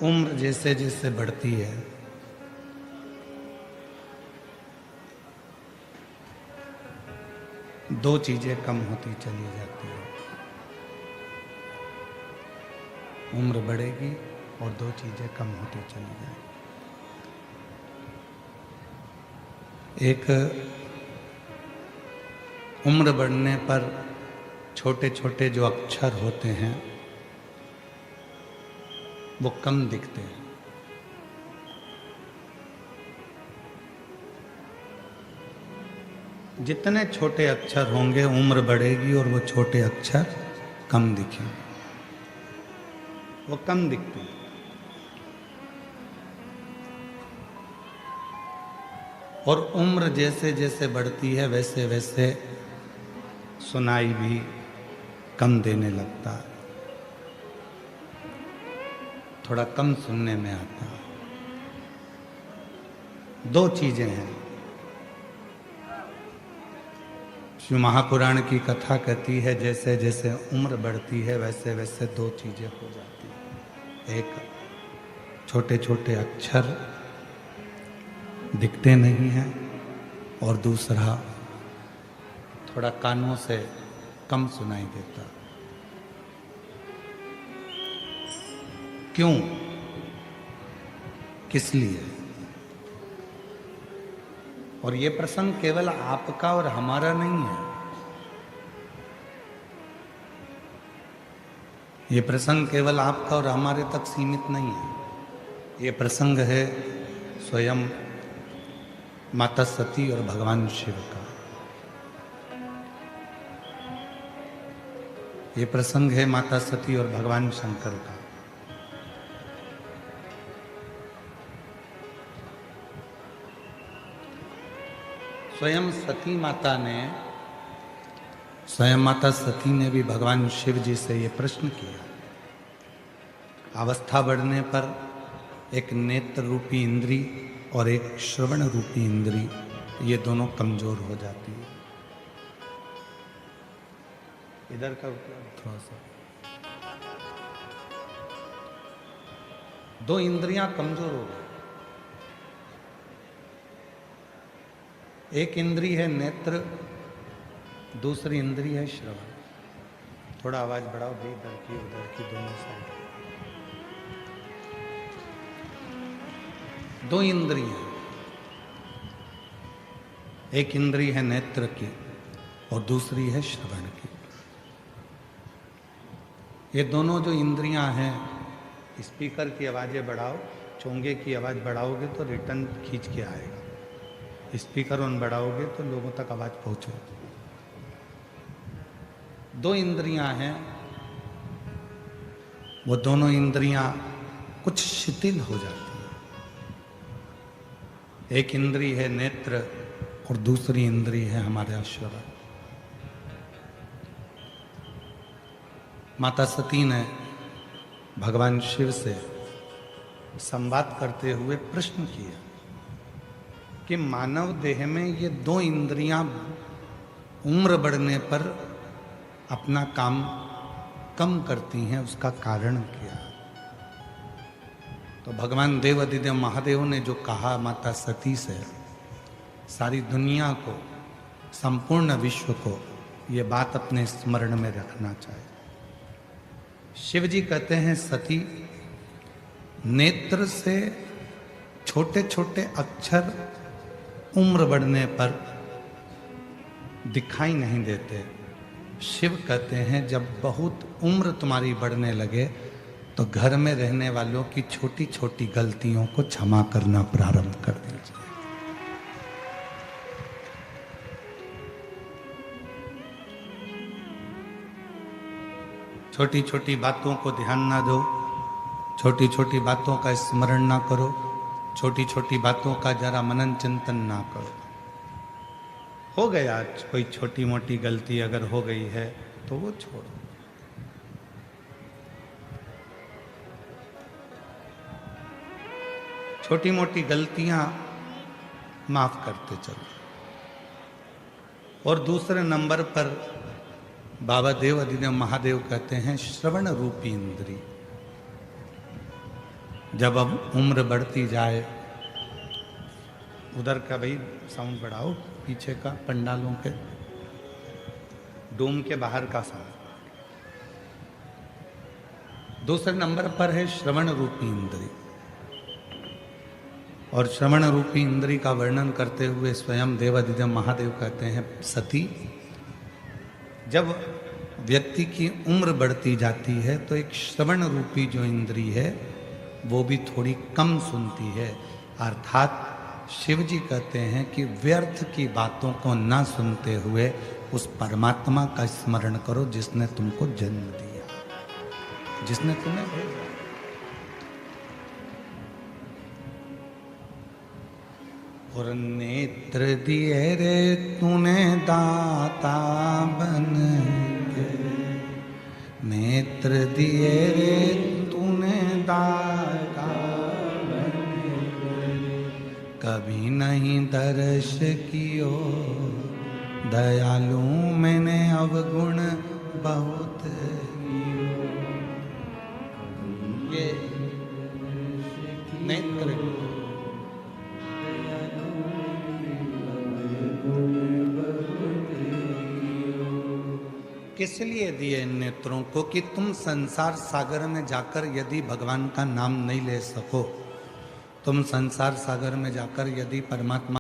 उम्र जैसे जैसे बढ़ती है दो चीजें कम होती चली जाती है। उम्र बढ़ेगी और दो चीजें कम होती चली जाएगी। एक, उम्र बढ़ने पर छोटे छोटे जो अक्षर होते हैं वो कम दिखते हैं। जितने छोटे अक्षर होंगे उम्र बढ़ेगी और वो छोटे अक्षर कम दिखेंगे, वो कम दिखते हैं। और उम्र जैसे जैसे बढ़ती है वैसे वैसे सुनाई भी कम देने लगता है, थोड़ा कम सुनने में आता है। दो चीजें हैं। जो महापुराण की कथा कहती है जैसे जैसे उम्र बढ़ती है वैसे वैसे दो चीजें हो जाती हैं। एक, छोटे छोटे अक्षर दिखते नहीं हैं, और दूसरा, थोड़ा कानों से कम सुनाई देता। क्यों, किस लिए? और ये प्रसंग केवल आपका और हमारा नहीं है। ये प्रसंग केवल आपका और हमारे तक सीमित नहीं है। ये प्रसंग है स्वयं माता सती और भगवान शिव का। ये प्रसंग है माता सती और भगवान शंकर का। स्वयं माता सती ने भी भगवान शिव जी से ये प्रश्न किया। अवस्था बढ़ने पर एक नेत्र रूपी इंद्री और एक श्रवण रूपी इंद्री, ये दोनों कमजोर हो जाती है। इधर का थोड़ा सा, दो इंद्रियां कमजोर हो गई। एक इंद्री है नेत्र, दूसरी इंद्री है श्रवण। थोड़ा आवाज बढ़ाओ भाई, इधर की उधर की दोनों साइड। दो इंद्रियां, एक इंद्री है नेत्र की और दूसरी है श्रवण की। ये दोनों जो इंद्रियां हैं, स्पीकर की आवाजें बढ़ाओ, चोंगे की आवाज बढ़ाओगे तो रिटर्न खींच के आएगा। स्पीकर ऑन बढ़ाओगे तो लोगों तक आवाज पहुंचेगी। दो इंद्रियां हैं, वो दोनों इंद्रियां कुछ शिथिल हो जाती हैं। एक इंद्री है नेत्र और दूसरी इंद्री है हमारे श्रवण। माता सती ने भगवान शिव से संवाद करते हुए प्रश्न किया कि मानव देह में ये दो इंद्रियां उम्र बढ़ने पर अपना काम कम करती हैं, उसका कारण क्या है? तो भगवान देवाधिदेव महादेव ने जो कहा माता सती से, सारी दुनिया को, संपूर्ण विश्व को ये बात अपने स्मरण में रखना चाहिए। शिव जी कहते हैं, सती, नेत्र से छोटे छोटे अक्षर उम्र बढ़ने पर दिखाई नहीं देते। शिव कहते हैं, जब बहुत उम्र तुम्हारी बढ़ने लगे तो घर में रहने वालों की छोटी छोटी गलतियों को क्षमा करना प्रारंभ कर दीजिए। छोटी छोटी बातों को ध्यान ना दो, छोटी छोटी बातों का स्मरण ना करो, छोटी छोटी बातों का जरा मनन चिंतन ना करो। हो गया कोई छोटी मोटी गलती अगर हो गई है तो वो छोड़ो। छोटी मोटी गलतियां माफ करते चलो। और दूसरे नंबर पर बाबा देव अधिदेव महादेव कहते हैं, श्रवण रूपी इंद्री। जब अब उम्र बढ़ती जाए, उधर का भाई साउंड बढ़ाओ, पीछे का पंडालों के डोम के बाहर का साउंड। दूसरे नंबर पर है श्रवण रूपी इंद्री। और श्रवण रूपी इंद्री का वर्णन करते हुए स्वयं देवाधिदेव महादेव कहते हैं, सती जब व्यक्ति की उम्र बढ़ती जाती है तो एक श्रवण रूपी जो इंद्री है वो भी थोड़ी कम सुनती है। अर्थात शिव जी कहते हैं कि व्यर्थ की बातों को ना सुनते हुए उस परमात्मा का स्मरण करो जिसने तुमको जन्म दिया, जिसने तुम्हें भेजा। और नेत्र दिए रे तूने दाता बन के, नेत्र दिए रे तूने दाता बन के, कभी नहीं दर्श कियो दयालु मैंने अवगुण बहुत कियो। ये नेत्र किस लिए दिए इन नेत्रों को? कि तुम संसार सागर में जाकर यदि भगवान का नाम नहीं ले सको, तुम संसार सागर में जाकर यदि परमात्मा